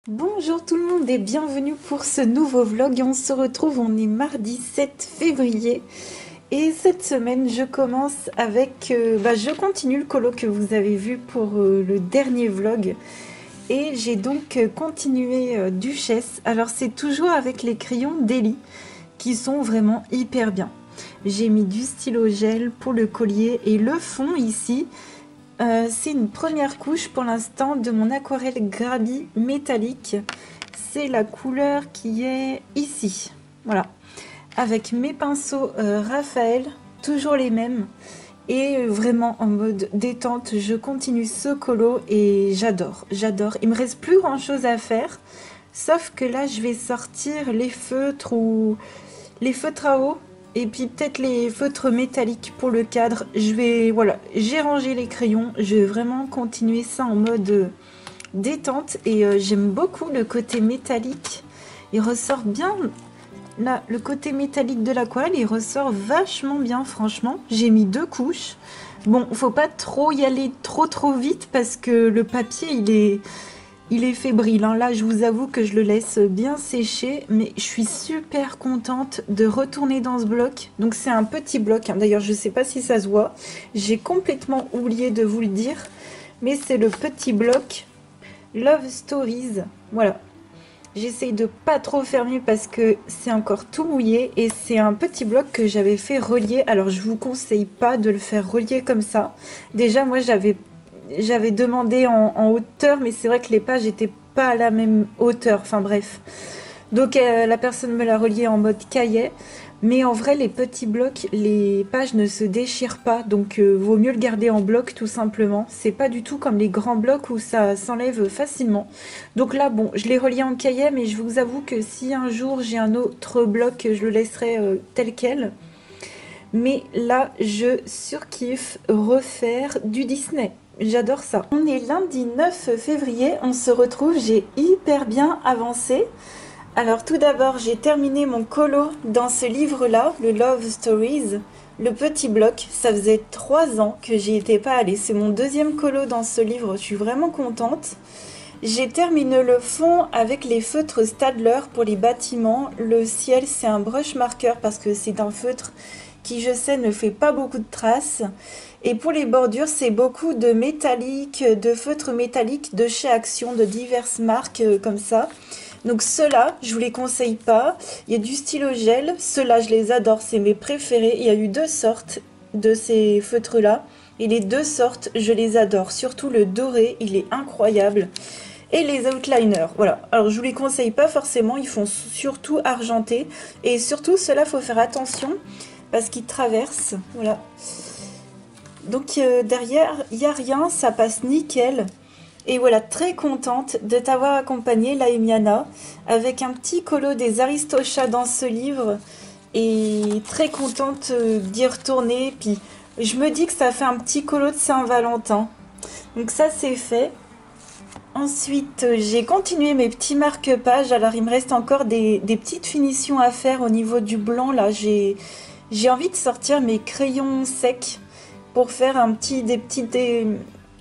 Bonjour tout le monde et bienvenue pour ce nouveau vlog. Et on se retrouve, on est mardi 7 février. Et cette semaine, je commence avec... je continue le colo que vous avez vu pour le dernier vlog. Et j'ai donc continué Duchesse. Alors c'est toujours avec les crayons Deli qui sont vraiment hyper bien. J'ai mis du stylo gel pour le collier et le fond ici... c'est une première couche pour l'instant de mon aquarelle Grabi métallique. C'est la couleur qui est ici. Voilà. Avec mes pinceaux Raphaël, toujours les mêmes. Et vraiment en mode détente, je continue ce colo et j'adore. J'adore. Il me reste plus grand chose à faire. Sauf que là, je vais sortir les feutres ou les feutres à eau. Et puis peut-être les feutres métalliques pour le cadre. Voilà, j'ai rangé les crayons. Je vais vraiment continuer ça en mode détente. Et j'aime beaucoup le côté métallique. Il ressort bien. Là, le côté métallique de l'aquarelle, il ressort vachement bien, franchement. J'ai mis 2 couches. Bon, faut pas trop y aller trop vite parce que le papier, il est fébrile, hein. Là, je vous avoue que je le laisse bien sécher, mais je suis super contente de retourner dans ce bloc. Donc, c'est un petit bloc, hein. D'ailleurs, je ne sais pas si ça se voit. J'ai complètement oublié de vous le dire, mais c'est le petit bloc Love Stories. Voilà. J'essaye de pas trop fermer parce que c'est encore tout mouillé et c'est un petit bloc que j'avais fait relier. Alors, je vous conseille pas de le faire relier comme ça. Déjà, moi, j'avais demandé en hauteur, mais c'est vrai que les pages n'étaient pas à la même hauteur. Enfin bref. Donc la personne me l'a relié en mode cahier. Mais en vrai, les petits blocs, les pages ne se déchirent pas. Donc vaut mieux le garder en bloc tout simplement. C'est pas du tout comme les grands blocs où ça s'enlève facilement. Donc là, bon, je l'ai relié en cahier, mais je vous avoue que si un jour j'ai un autre bloc, je le laisserai tel quel. Mais là, je surkiffe refaire du Disney. J'adore ça. On est lundi 9 février, on se retrouve, j'ai hyper bien avancé. Alors tout d'abord, j'ai terminé mon colo dans ce livre-là, le Love Stories, le petit bloc. Ça faisait 3 ans que j'y étais pas allée. C'est mon deuxième colo dans ce livre, je suis vraiment contente. J'ai terminé le fond avec les feutres Staedtler pour les bâtiments. Le ciel, c'est un brush marker parce que c'est un feutre qui, je sais, ne fait pas beaucoup de traces. Et pour les bordures, c'est beaucoup de métallique, de feutres métalliques de chez Action, de diverses marques comme ça. Donc ceux-là, je vous les conseille pas. Il y a du stylo gel, ceux-là je les adore, c'est mes préférés. Il y a eu 2 sortes de ces feutres-là. Et les 2 sortes, je les adore. Surtout le doré, il est incroyable. Et les outliners, voilà. Alors je vous les conseille pas forcément, ils font surtout argenté. Et surtout, ceux-là, faut faire attention parce qu'ils traversent, voilà. Donc derrière, il n'y a rien, ça passe nickel. Et voilà, très contente de t'avoir accompagnée, Laemiana, avec un petit colo des Aristochats dans ce livre. Et très contente d'y retourner. Puis je me dis que ça fait un petit colo de Saint-Valentin. Donc ça, c'est fait. Ensuite, j'ai continué mes petits marque-pages. Alors, il me reste encore des petites finitions à faire au niveau du blanc. Là, j'ai envie de sortir mes crayons secs pour faire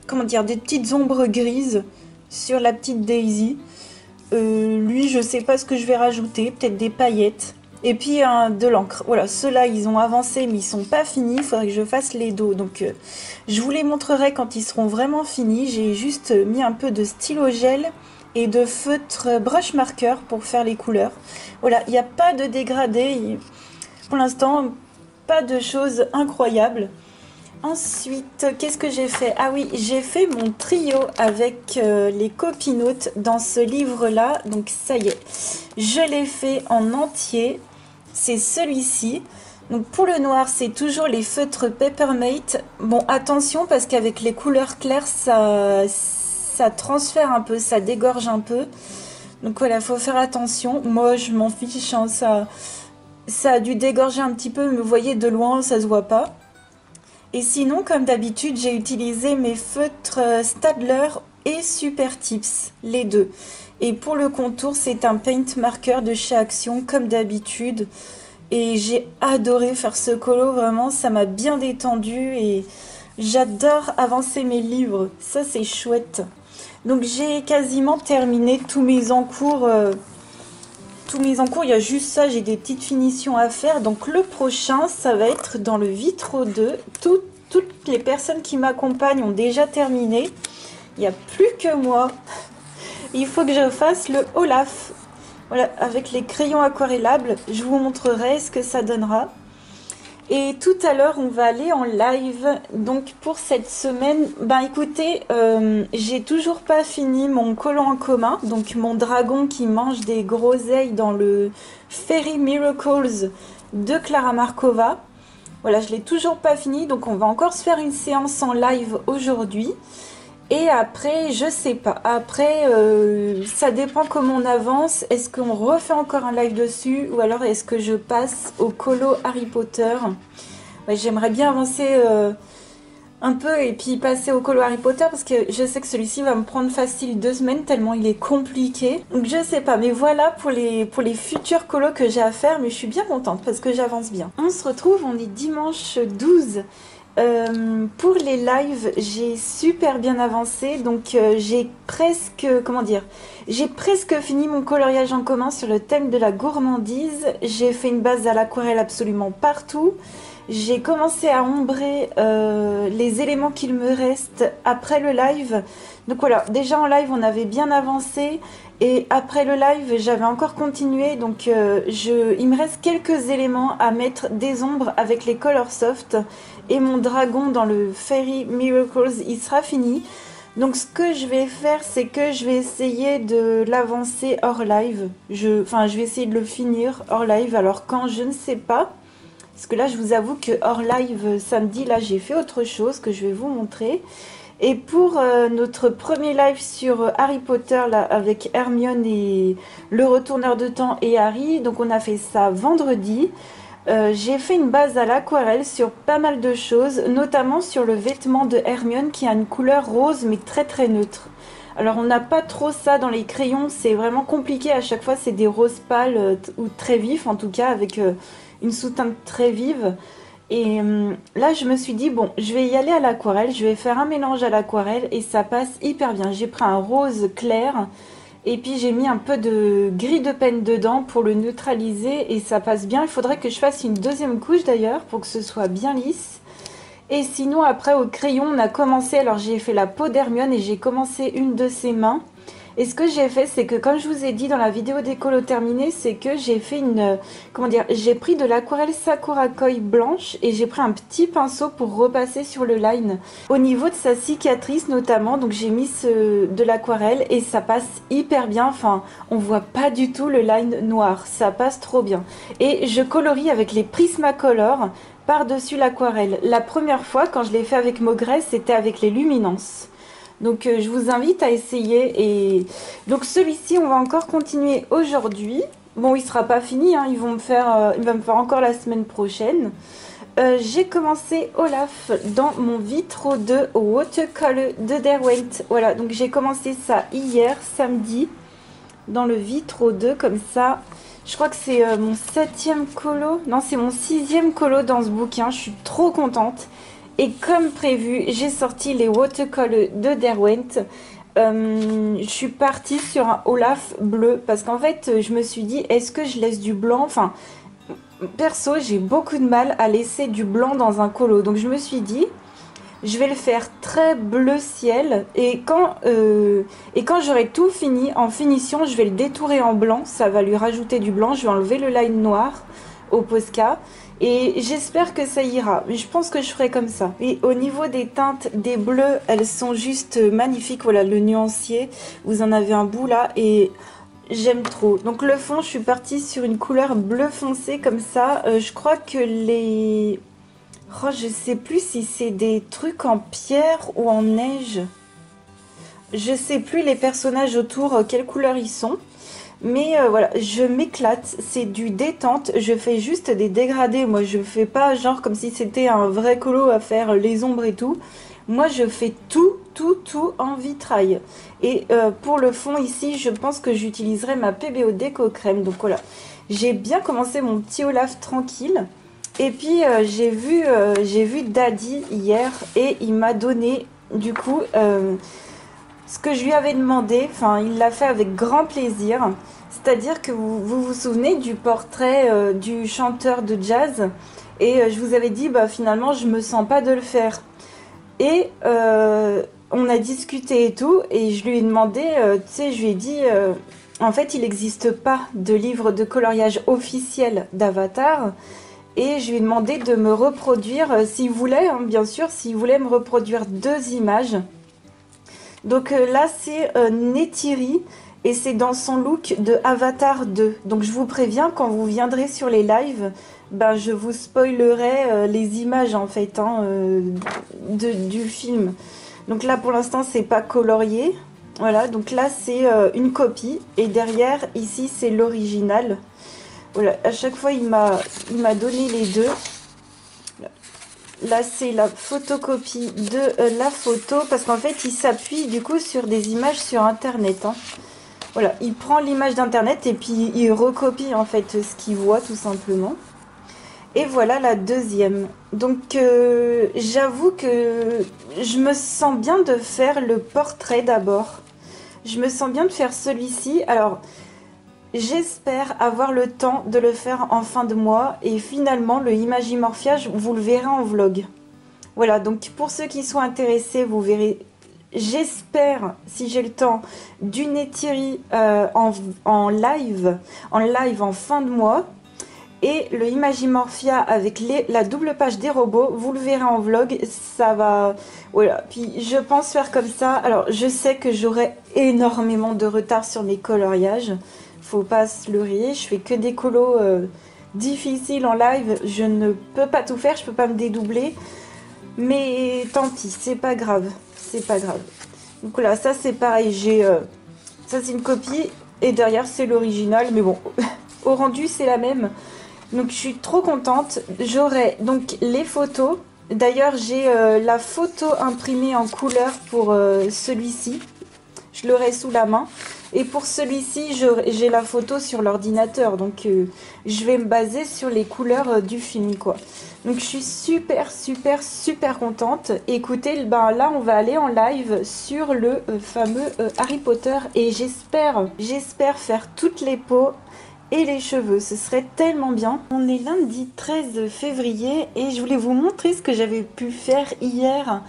comment dire, des petites ombres grises sur la petite Daisy. Lui, je sais pas ce que je vais rajouter, peut-être des paillettes. Et puis de l'encre. Voilà, ceux-là, ils ont avancé, mais ils sont pas finis. Il faudrait que je fasse les dos. Donc, je vous les montrerai quand ils seront vraiment finis. J'ai juste mis un peu de stylo gel et de feutre brush marker pour faire les couleurs. Voilà, il n'y a pas de dégradé. Pour l'instant, pas de choses incroyables. Ensuite, qu'est-ce que j'ai fait? Ah oui, j'ai fait mon trio avec les copinoutes dans ce livre-là. Donc ça y est, je l'ai fait en entier. C'est celui-ci. Donc pour le noir, c'est toujours les feutres Peppermate. Bon, attention parce qu'avec les couleurs claires, ça transfère un peu, ça dégorge un peu. Donc voilà, faut faire attention. Moi, je m'en fiche, hein, ça a dû dégorger un petit peu, mais vous voyez, de loin, ça se voit pas. Et sinon, comme d'habitude, j'ai utilisé mes feutres Staedtler et Super Tips, les deux. Et pour le contour, c'est un paint marker de chez Action, comme d'habitude. Et j'ai adoré faire ce colo, vraiment, ça m'a bien détendu et j'adore avancer mes livres. Ça, c'est chouette. Donc j'ai quasiment terminé tous mes encours. Il y a juste ça, j'ai des petites finitions à faire. Donc le prochain, ça va être dans le Vitro 2. Toutes les personnes qui m'accompagnent ont déjà terminé. Il n'y a plus que moi. Il faut que je fasse le Olaf. Voilà, avec les crayons aquarellables. Je vous montrerai ce que ça donnera. Et tout à l'heure, on va aller en live. Donc pour cette semaine, ben écoutez, j'ai toujours pas fini mon colo en commun. Donc mon dragon qui mange des groseilles dans le Fairy Miracles de Clara Markova. Voilà, je l'ai toujours pas fini. Donc on va encore se faire une séance en live aujourd'hui. Et après, je sais pas. Après, ça dépend comment on avance. Est-ce qu'on refait encore un live dessus ou alors est-ce que je passe au colo Harry Potter? Ouais, j'aimerais bien avancer un peu et puis passer au colo Harry Potter parce que je sais que celui-ci va me prendre facile 2 semaines tellement il est compliqué. Donc je sais pas, mais voilà pour les futurs colos que j'ai à faire. Mais je suis bien contente parce que j'avance bien. On se retrouve, on est dimanche 12. Pour les lives, j'ai super bien avancé, donc j'ai presque, comment dire, j'ai presque fini mon coloriage en commun sur le thème de la gourmandise. J'ai fait une base à l'aquarelle absolument partout. J'ai commencé à ombrer les éléments qu'il me reste après le live. Donc voilà, déjà en live on avait bien avancé et après le live j'avais encore continué. Donc il me reste quelques éléments à mettre des ombres avec les Color Soft. Et mon dragon dans le Fairy Miracles, il sera fini. Donc ce que je vais faire, c'est que je vais essayer de l'avancer hors live. Je vais essayer de le finir hors live. Alors quand, je ne sais pas. Parce que là, je vous avoue que hors live, samedi, là, j'ai fait autre chose que je vais vous montrer. Et pour notre premier live sur Harry Potter, là, avec Hermione et le retourneur de temps et Harry, donc on a fait ça vendredi. J'ai fait une base à l'aquarelle sur pas mal de choses, notamment sur le vêtement de Hermione qui a une couleur rose mais très très neutre. Alors on n'a pas trop ça dans les crayons, c'est vraiment compliqué, à chaque fois c'est des roses pâles ou très vifs en tout cas avec une sous-teinte très vive. Et là je me suis dit bon, je vais y aller à l'aquarelle, je vais faire un mélange à l'aquarelle et ça passe hyper bien. J'ai pris un rose clair. Et puis j'ai mis un peu de gris de peine dedans pour le neutraliser et ça passe bien. Il faudrait que je fasse une deuxième couche d'ailleurs pour que ce soit bien lisse. Et sinon après au crayon on a commencé, alors j'ai fait la peau d'Hermione et j'ai commencé une de ses mains. Et ce que j'ai fait, c'est que comme je vous ai dit dans la vidéo des colos terminés, c'est que j'ai fait j'ai pris de l'aquarelle Sakura Koi blanche et j'ai pris un petit pinceau pour repasser sur le line. Au niveau de sa cicatrice notamment, donc j'ai mis de l'aquarelle et ça passe hyper bien. Enfin, on voit pas du tout le line noir, ça passe trop bien. Et je colorie avec les Prismacolor par-dessus l'aquarelle. La première fois, quand je l'ai fait avec Maugrès, c'était avec les Luminance. Donc je vous invite à essayer. Et donc celui-ci on va encore continuer aujourd'hui. Bon, il sera pas fini, hein, il va me faire encore la semaine prochaine. J'ai commencé Olaf dans mon Vitro 2 Watercolor de Derwent. Voilà, donc j'ai commencé ça hier samedi dans le Vitro 2 comme ça. Je crois que c'est mon 7e colo. Non, c'est mon 6e colo dans ce bouquin. Je suis trop contente. Et comme prévu, j'ai sorti les watercolors de Derwent. Je suis partie sur un Olaf bleu parce qu'en fait, je me suis dit, est-ce que je laisse du blanc? Enfin, perso, j'ai beaucoup de mal à laisser du blanc dans un colo. Donc je me suis dit, je vais le faire très bleu ciel. Et quand j'aurai tout fini, en finition, je vais le détourer en blanc. Ça va lui rajouter du blanc. Je vais enlever le line noir au Posca. Et j'espère que ça ira. Je pense que je ferai comme ça. Et au niveau des teintes, des bleus, elles sont juste magnifiques. Voilà, le nuancier. Vous en avez un bout là. Et j'aime trop. Donc le fond, je suis partie sur une couleur bleu foncé comme ça. Je crois que les... Oh, je sais plus si c'est des trucs en pierre ou en neige. Je sais plus les personnages autour, quelle couleur ils sont. Mais voilà, je m'éclate, c'est du détente, je fais juste des dégradés, moi je fais pas genre comme si c'était un vrai colo à faire les ombres et tout. Moi je fais tout en vitrail. Et pour le fond ici, je pense que j'utiliserai ma PBO Déco Crème. Donc voilà, j'ai bien commencé mon petit Olaf tranquille. Et puis j'ai vu Daddy hier et il m'a donné du coup... ce que je lui avais demandé, enfin, il l'a fait avec grand plaisir. C'est-à-dire que vous souvenez du portrait du chanteur de jazz et je vous avais dit, bah finalement, je me sens pas de le faire. Et on a discuté et tout, et je lui ai demandé, tu sais, je lui ai dit, en fait, il n'existe pas de livre de coloriage officiel d'Avatar. Et je lui ai demandé de me reproduire, s'il voulait, hein, bien sûr, s'il voulait me reproduire 2 images. Donc là, c'est Neytiri et c'est dans son look de Avatar 2. Donc je vous préviens, quand vous viendrez sur les lives, ben, je vous spoilerai les images en fait hein, du film. Donc là, pour l'instant, c'est pas colorié. Voilà, donc là, c'est une copie. Et derrière, ici, c'est l'original. Voilà, à chaque fois, il m'a donné les deux. Là, c'est la photocopie de la photo, parce qu'en fait, il s'appuie du coup sur des images sur Internet. Hein. Voilà, il prend l'image d'Internet et puis il recopie en fait ce qu'il voit tout simplement. Et voilà la deuxième. Donc, j'avoue que je me sens bien de faire le portrait d'abord. Je me sens bien de faire celui-ci. Alors, j'espère avoir le temps de le faire en fin de mois et finalement le Imagimorphia, vous le verrez en vlog. Voilà, donc pour ceux qui sont intéressés, vous verrez, j'espère, si j'ai le temps, du Neytiri en live en fin de mois. Et le Imagimorphia avec la double page des robots, vous le verrez en vlog, ça va... Voilà, puis je pense faire comme ça. Alors, je sais que j'aurai énormément de retard sur mes coloriages. Faut pas se leurrer, je fais que des colos difficiles en live. Je ne peux pas tout faire, je peux pas me dédoubler. Mais tant pis, c'est pas grave. C'est pas grave. Donc voilà, ça c'est pareil, ça c'est une copie et derrière c'est l'original. Mais bon, au rendu c'est la même. Donc je suis trop contente. J'aurai donc les photos. D'ailleurs j'ai la photo imprimée en couleur pour celui-ci. Je l'aurai sous la main. Et pour celui-ci j'ai la photo sur l'ordinateur. Donc je vais me baser sur les couleurs du film quoi. Donc je suis super contente. Écoutez, ben là on va aller en live sur le fameux Harry Potter. Et j'espère faire toutes les peaux et les cheveux, ce serait tellement bien. On est lundi 13 février et je voulais vous montrer ce que j'avais pu faire hier.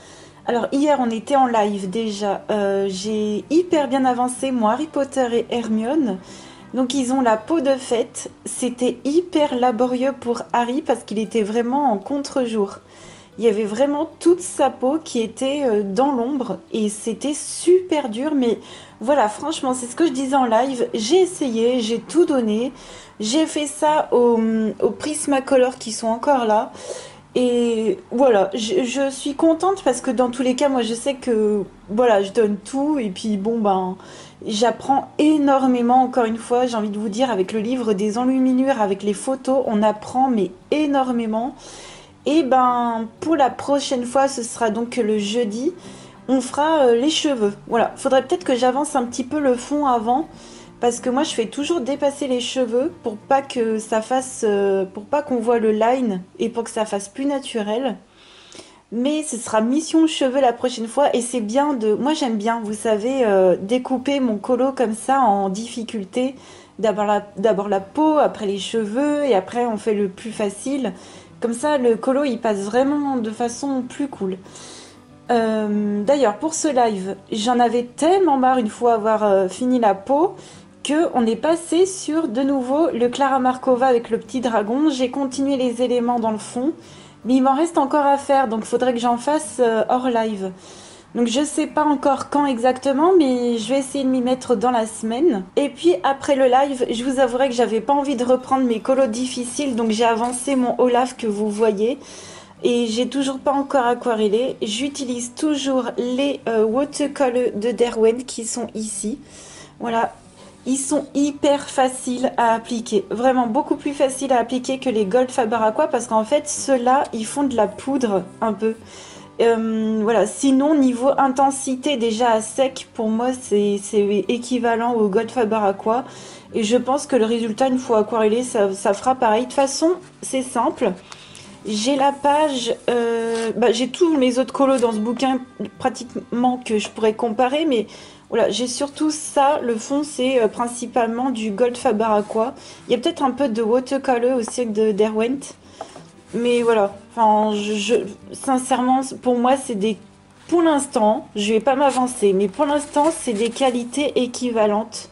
Alors hier on était en live déjà, j'ai hyper bien avancé mon Harry Potter et Hermione. Donc ils ont la peau de fête, c'était hyper laborieux pour Harry parce qu'il était vraiment en contre-jour. Il y avait vraiment toute sa peau qui était dans l'ombre et c'était super dur. Mais voilà, franchement, c'est ce que je disais en live. J'ai essayé, j'ai tout donné. J'ai fait ça au Prismacolor qui sont encore là. Et voilà, je suis contente parce que dans tous les cas, moi je sais que voilà, je donne tout. Et puis bon, ben, j'apprends énormément, encore une fois, j'ai envie de vous dire, avec le livre des enluminures, avec les photos, on apprend mais énormément. Et ben pour la prochaine fois, ce sera donc le jeudi, on fera les cheveux. Voilà, faudrait peut-être que j'avance un petit peu le fond avant, parce que moi je fais toujours dépasser les cheveux pour pas que ça fasse, pour pas qu'on voit le line et pour que ça fasse plus naturel. Mais ce sera mission cheveux la prochaine fois et c'est bien de... Moi j'aime bien, vous savez, découper mon colo comme ça en difficulté. D'abord la peau, après les cheveux et après on fait le plus facile. Comme ça le colo il passe vraiment de façon plus cool. D'ailleurs pour ce live, j'en avais tellement marre une fois avoir fini la peau que on est passé sur de nouveau le Clara Markova avec le petit dragon. J'ai continué les éléments dans le fond. Mais il m'en reste encore à faire, donc il faudrait que j'en fasse hors live. Donc je sais pas encore quand exactement, mais je vais essayer de m'y mettre dans la semaine. Et puis après le live, je vous avouerai que j'avais pas envie de reprendre mes colos difficiles, donc j'ai avancé mon Olaf que vous voyez. Et j'ai toujours pas encore aquarellé. J'utilise toujours les watercolors de Derwent qui sont ici. Voilà. Ils sont hyper faciles à appliquer, vraiment beaucoup plus faciles à appliquer que les Gold Faber Aqua parce qu'en fait ceux-là ils font de la poudre un peu. Voilà, sinon niveau intensité déjà à sec pour moi c'est équivalent au Gold Faber Aqua et je pense que le résultat une fois aquarellé ça fera pareil. De toute façon c'est simple, J'ai la page, bah, j'ai tous mes autres colos dans ce bouquin pratiquement que je pourrais comparer, mais voilà, j'ai surtout ça. Le fond, c'est principalement du Gold Faber Aqua. Il y a peut-être un peu de watercolor aussi de Derwent, mais voilà. Enfin, sincèrement, pour moi, c'est des, pour l'instant, je vais pas m'avancer, mais pour l'instant, c'est des qualités équivalentes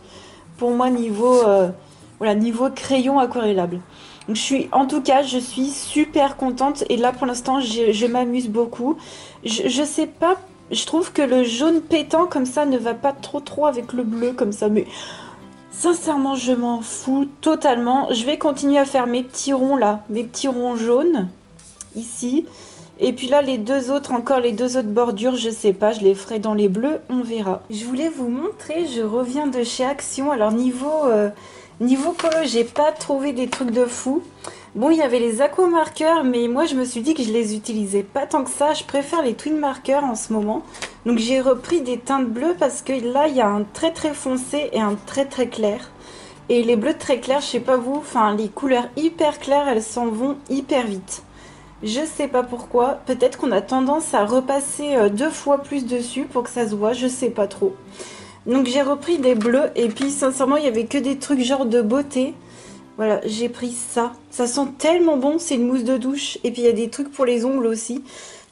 pour moi niveau, voilà, niveau crayon aquarellable. Donc, en tout cas, je suis super contente et là pour l'instant, je m'amuse beaucoup. Je sais pas, je trouve que le jaune pétant comme ça ne va pas trop avec le bleu comme ça, mais sincèrement, je m'en fous totalement. Je vais continuer à faire mes petits ronds là, mes petits ronds jaunes ici. Et puis là, les deux autres, encore les deux autres bordures, je sais pas, je les ferai dans les bleus, on verra. Je voulais vous montrer, je reviens de chez Action. Alors niveau colo, j'ai pas trouvé des trucs de fou. Bon, il y avait les aquamarqueurs, mais moi je me suis dit que je les utilisais pas tant que ça. Je préfère les twin markers en ce moment. Donc j'ai repris des teintes bleues parce que là, il y a un très foncé et un très clair. Et les bleus très clairs, je sais pas vous, enfin les couleurs hyper claires, elles s'en vont hyper vite. Je sais pas pourquoi, peut-être qu'on a tendance à repasser deux fois plus dessus pour que ça se voit, je sais pas trop. Donc j'ai repris des bleus et puis sincèrement il y avait que des trucs genre de beauté. Voilà, j'ai pris ça. Ça sent tellement bon, c'est une mousse de douche. Et puis il y a des trucs pour les ongles aussi.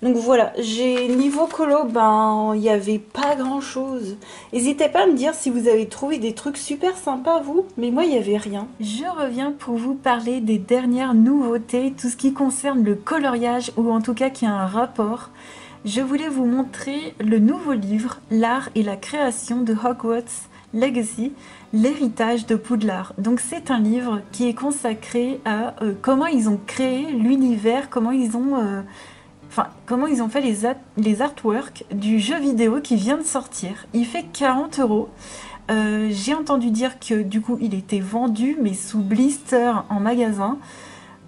Donc voilà, j'ai niveau colo, ben il n'y avait pas grand chose. N'hésitez pas à me dire si vous avez trouvé des trucs super sympas vous, mais moi il n'y avait rien. Je reviens pour vous parler des dernières nouveautés, tout ce qui concerne le coloriage ou en tout cas qui a un rapport. Je voulais vous montrer le nouveau livre, L'art et la création de Hogwarts Legacy, l'héritage de Poudlard. Donc c'est un livre qui est consacré à comment ils ont créé l'univers, comment ils ont fait les artworks du jeu vidéo qui vient de sortir. Il fait 40 €. J'ai entendu dire que du coup il était vendu mais sous blister en magasin.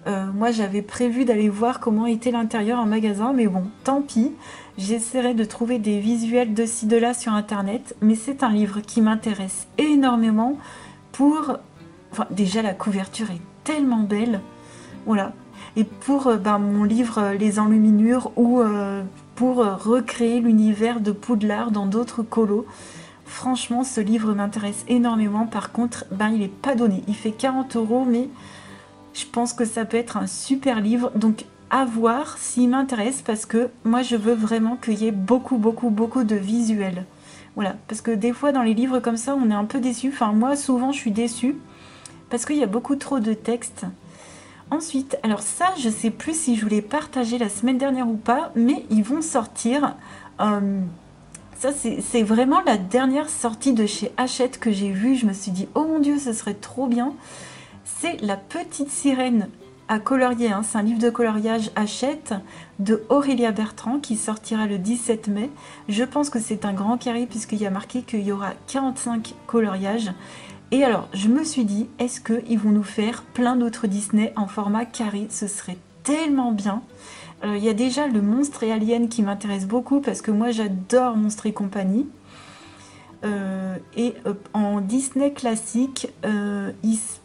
Moi j'avais prévu d'aller voir comment était l'intérieur en magasin, mais bon, tant pis. J'essaierai de trouver des visuels de ci de là sur internet, mais c'est un livre qui m'intéresse énormément pour... Enfin, déjà la couverture est tellement belle, voilà. Et pour mon livre Les Enluminures ou pour recréer l'univers de Poudlard dans d'autres colos. Franchement, ce livre m'intéresse énormément. Par contre, il n'est pas donné. Il fait 40 €, mais je pense que ça peut être un super livre. Donc, à voir s'il m'intéresse parce que moi, je veux vraiment qu'il y ait beaucoup de visuels. Voilà, parce que des fois, dans les livres comme ça, on est un peu déçu. Enfin, moi, souvent, je suis déçue parce qu'il y a beaucoup trop de texte. Ensuite, alors ça, je sais plus si je vous l'ai partagé la semaine dernière ou pas, mais ils vont sortir. Ça, c'est vraiment la dernière sortie de chez Hachette que j'ai vue. Je me suis dit, oh mon Dieu, ce serait trop bien. C'est La Petite Sirène à colorier. Hein. C'est un livre de coloriage Hachette de Aurélia Bertrand qui sortira le 17 mai. Je pense que c'est un grand carré puisqu'il y a marqué qu'il y aura 45 coloriages. Et alors, je me suis dit, est-ce qu'ils vont nous faire plein d'autres Disney en format carré? Ce serait tellement bien. Il y a déjà le Monstre et Alien qui m'intéresse beaucoup parce que moi j'adore Monstre et compagnie. En Disney classique, il se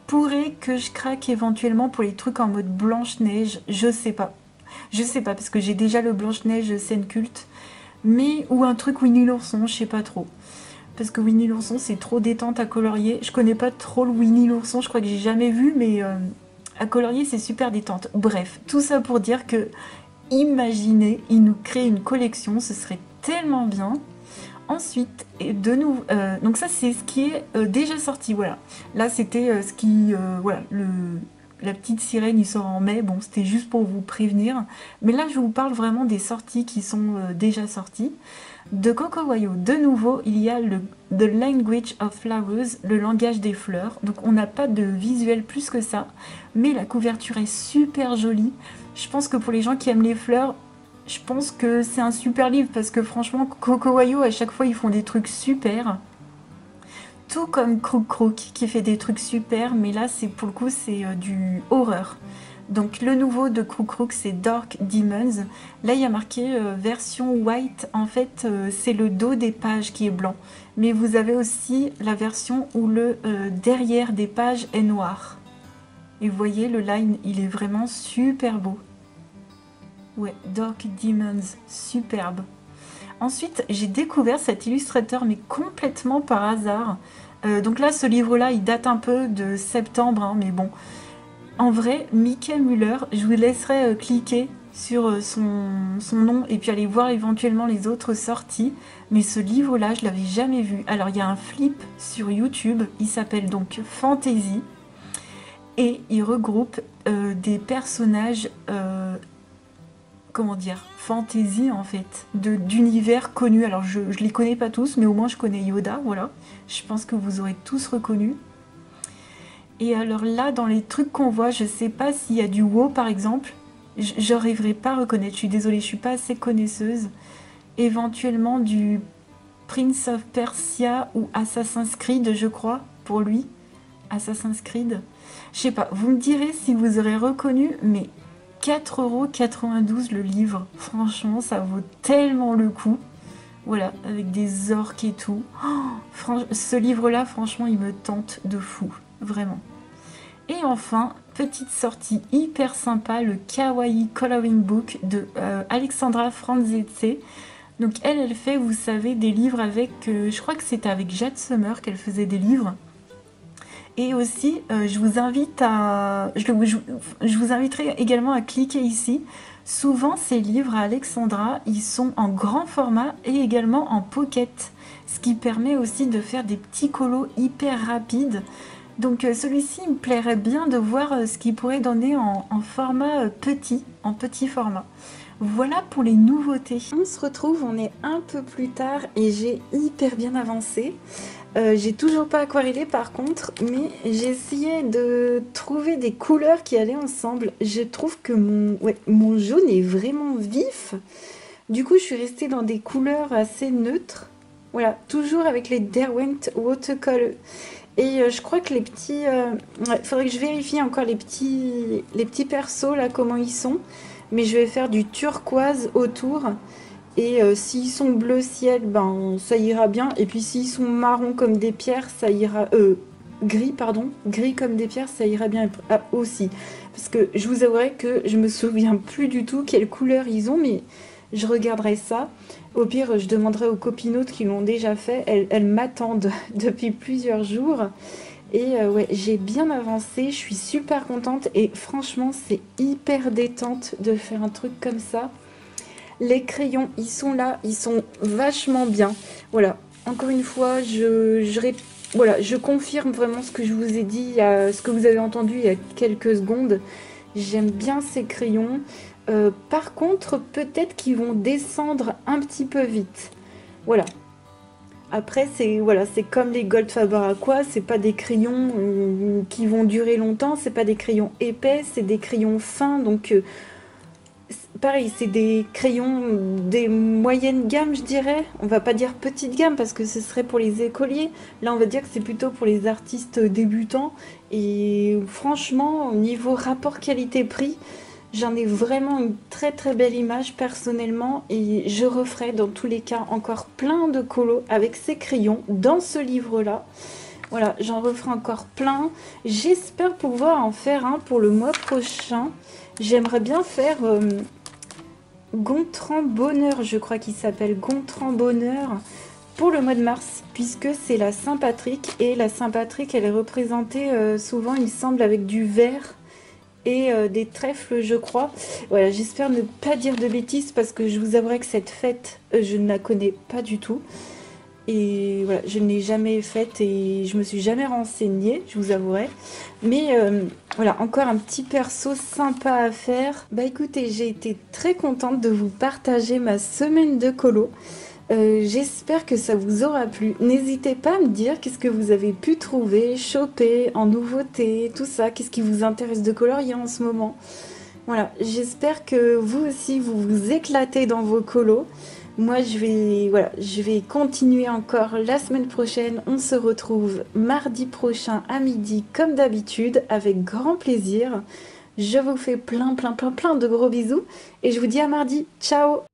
pourrait que je craque éventuellement pour les trucs en mode Blanche-Neige. Je sais pas. Je sais pas parce que j'ai déjà le Blanche-Neige scène culte. Mais, ou un truc Winnie l'ourson, je sais pas trop. Parce que Winnie l'ourson c'est trop détente à colorier. Je connais pas trop le Winnie l'ourson, je crois que j'ai jamais vu, mais à colorier c'est super détente. Bref, tout ça pour dire que, imaginez, ils nous créent une collection, ce serait tellement bien. Ensuite, de nouveau, donc ça c'est ce qui est déjà sorti, voilà. Là c'était ce qui, voilà, la petite sirène il sort en mai, bon c'était juste pour vous prévenir. Mais là je vous parle vraiment des sorties qui sont déjà sorties. De Coco Wayo, de nouveau, il y a The Language of Flowers, le langage des fleurs. Donc on n'a pas de visuel plus que ça, mais la couverture est super jolie. Je pense que pour les gens qui aiment les fleurs, je pense que c'est un super livre parce que franchement, Coco Wayo, à chaque fois, ils font des trucs super. Tout comme Crouk Crouk qui fait des trucs super, mais là, pour le coup, c'est du horreur. Donc le nouveau de Crouk Crouk c'est Dark Demons. Là il y a marqué version white, en fait c'est le dos des pages qui est blanc. Mais vous avez aussi la version où le derrière des pages est noir. Et vous voyez le line il est vraiment super beau. Ouais, Dark Demons, superbe. Ensuite, j'ai découvert cet illustrateur, mais complètement par hasard. Donc là, ce livre-là, il date un peu de septembre, hein, mais bon. En vrai, Mickey Muller, je vous laisserai cliquer sur son nom et puis aller voir éventuellement les autres sorties. Mais ce livre-là, je l'avais jamais vu. Alors, il y a un flip sur YouTube, il s'appelle donc Fantasy. Et il regroupe des personnages, comment dire, fantasy en fait, d'univers connus. Alors je les connais pas tous, mais au moins je connais Yoda, voilà. Je pense que vous aurez tous reconnu. Et alors là, dans les trucs qu'on voit, je sais pas s'il y a du WoW par exemple. Je n'arriverai pas à reconnaître, je suis désolée, je suis pas assez connaisseuse. Éventuellement du Prince of Persia ou Assassin's Creed, je crois, pour lui. Assassin's Creed. Je sais pas, vous me direz si vous aurez reconnu, mais 4,92 € le livre. Franchement, ça vaut tellement le coup. Voilà, avec des orques et tout. Ce livre-là, franchement, il me tente de fou. Vraiment. Et enfin, petite sortie hyper sympa, le Kawaii Coloring Book de Alexandra Franzese. Donc elle fait, vous savez, des livres avec... je crois que c'était avec Jade Summer qu'elle faisait des livres. Et aussi, je vous inviterai également à cliquer ici. Souvent, ces livres à Alexandra, ils sont en grand format et également en pocket, ce qui permet aussi de faire des petits colos hyper rapides. Donc celui-ci me plairait bien de voir ce qu'il pourrait donner en format petit, en petit format. Voilà pour les nouveautés. On se retrouve, on est un peu plus tard et j'ai hyper bien avancé. J'ai toujours pas aquarellé par contre, mais j'ai essayé de trouver des couleurs qui allaient ensemble. Je trouve que mon jaune est vraiment vif. Du coup, je suis restée dans des couleurs assez neutres. Voilà, toujours avec les Derwent Watercolor. Et je crois que les petits... faudrait que je vérifie encore les petits persos, là, comment ils sont. Mais je vais faire du turquoise autour. Et s'ils sont bleu ciel, ben ça ira bien. Et puis s'ils sont marron comme des pierres, ça ira... gris, pardon. Gris comme des pierres, ça ira bien aussi. Parce que je vous avouerai que je me souviens plus du tout quelle couleur ils ont, mais je regarderai ça. Au pire, je demanderai aux copinotes qui l'ont déjà fait. Elles m'attendent depuis plusieurs jours. Et ouais, j'ai bien avancé, je suis super contente. Et franchement, c'est hyper détente de faire un truc comme ça. Les crayons, ils sont là, ils sont vachement bien. Voilà, encore une fois, je confirme vraiment ce que je vous ai dit, ce que vous avez entendu il y a quelques secondes. J'aime bien ces crayons. Par contre, peut-être qu'ils vont descendre un petit peu vite. Voilà. Après, c'est comme les Goldfaber Aqua, c'est pas des crayons qui vont durer longtemps, c'est pas des crayons épais, c'est des crayons fins, donc pareil, c'est des crayons des moyennes gammes, je dirais. On va pas dire petite gamme parce que ce serait pour les écoliers. Là, on va dire que c'est plutôt pour les artistes débutants. Et franchement, au niveau rapport qualité-prix, j'en ai vraiment une très très belle image personnellement. Et je referai dans tous les cas encore plein de colos avec ces crayons dans ce livre-là. Voilà, j'en referai encore plein. J'espère pouvoir en faire un pour le mois prochain. J'aimerais bien faire... Gontran Bonheur, je crois qu'il s'appelle Gontran Bonheur, pour le mois de mars, puisque c'est la Saint-Patrick, et la Saint-Patrick, elle est représentée souvent, il semble, avec du vert et des trèfles, je crois. Voilà, j'espère ne pas dire de bêtises, parce que je vous avouerai que cette fête, je ne la connais pas du tout. Et voilà, je ne l'ai jamais faite et je me suis jamais renseignée, je vous avouerai. Mais voilà, encore un petit perso sympa à faire. Bah écoutez, j'ai été très contente de vous partager ma semaine de colo. J'espère que ça vous aura plu. N'hésitez pas à me dire qu'est-ce que vous avez pu trouver, choper en nouveauté, tout ça. Qu'est-ce qui vous intéresse de colorier en ce moment. Voilà, j'espère que vous aussi, vous vous éclatez dans vos colos. Moi, je vais continuer encore la semaine prochaine. On se retrouve mardi prochain à midi, comme d'habitude, avec grand plaisir. Je vous fais plein de gros bisous et je vous dis à mardi. Ciao!